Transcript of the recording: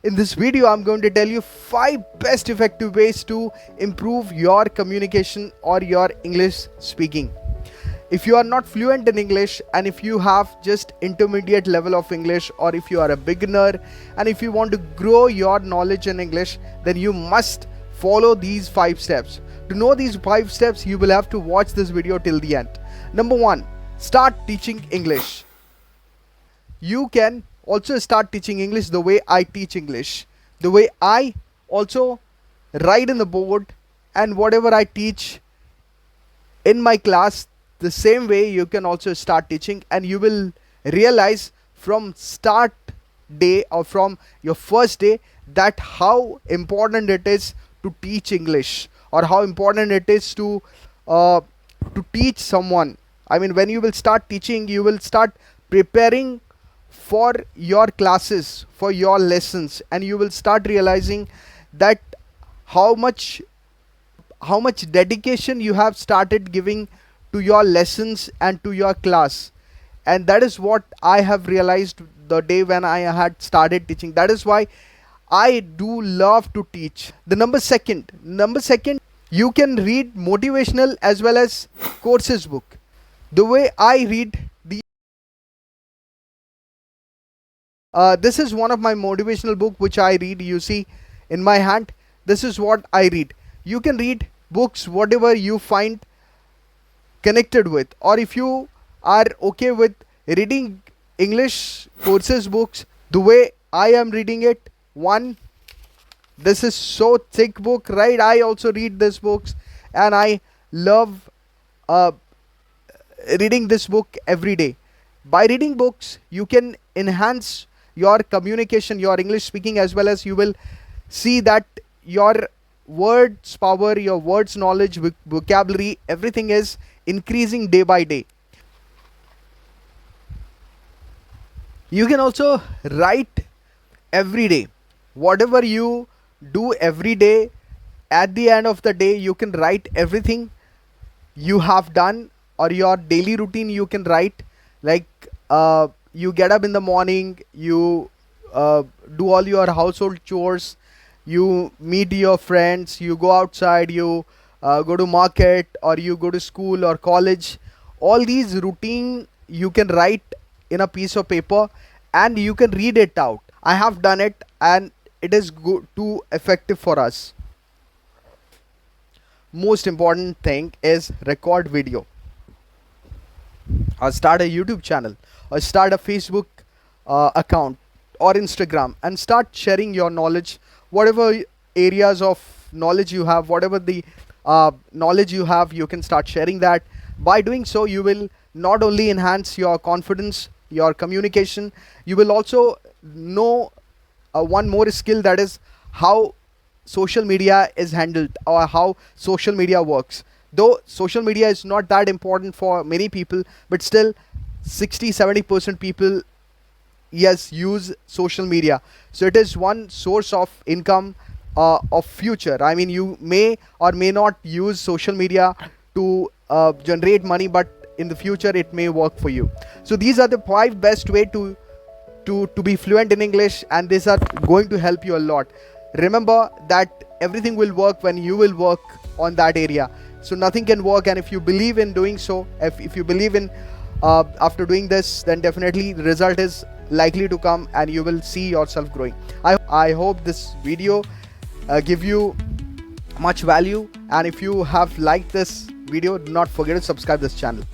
In this video, I'm going to tell you 5 best effective ways to improve your communication or your English speaking. If you are not fluent in English, and if you have just intermediate level of English, or if you are a beginner and if you want to grow your knowledge in English, then you must follow these 5 steps. To know these 5 steps, you will have to watch this video till the end. Number 1, start teaching English. You can also start teaching English the way I teach English, the way I also write in the board, and whatever I teach in my class, the same way you can also start teaching, and you will realize from start day or from your first day that how important it is to teach English, or how important it is to teach someone. I mean, when you will start teaching, you will start preparing for your classes, for your lessons, and you will start realizing that how much dedication you have started giving to your lessons and to your class. And that is what I have realized the day when I had started teaching. That is why I do love to teach. The number second, you can read motivational as well as courses book. The way I read the this is one of my motivational book which I read. You see in my hand, this is what I read. You can read books whatever you find connected with, or if you are okay with reading English courses books the way I am reading it. One, this is so thick book, right? I also read this books, and I love reading this book every day. By reading books, you can enhance your communication, your English speaking, as well as you will see that your words power, your words knowledge, vocabulary, everything is increasing day by day. You can also write every day. Whatever you do every day, at the end of the day you can write everything you have done, or your daily routine you can write. Like you get up in the morning, you do all your household chores, you meet your friends, you go outside, you go to market, or you go to school or college. All these routine you can write in a piece of paper, and you can read it out. I have done it, and it is too effective for us. Most important thing is record video, or start a YouTube channel, or start a Facebook account or Instagram, and start sharing your knowledge. Whatever areas of knowledge you have, whatever the knowledge you have, you can start sharing that. By doing so, you will not only enhance your confidence, your communication, you will also know one more skill, that is how social media is handled, or how social media works. Though social media is not that important for many people, but still 60-70% people, yes, use social media. So it is one source of income of future. I mean, you may or may not use social media to generate money, but in the future it may work for you. So these are the 5 best way to be fluent in English, and these are going to help you a lot. Remember that everything will work when you will work on that area. So nothing can work, and if you believe in doing so, if you believe in after doing this, then definitely the result is likely to come, and you will see yourself growing. I hope this video give you much value, and if you have liked this video, do not forget to subscribe this channel.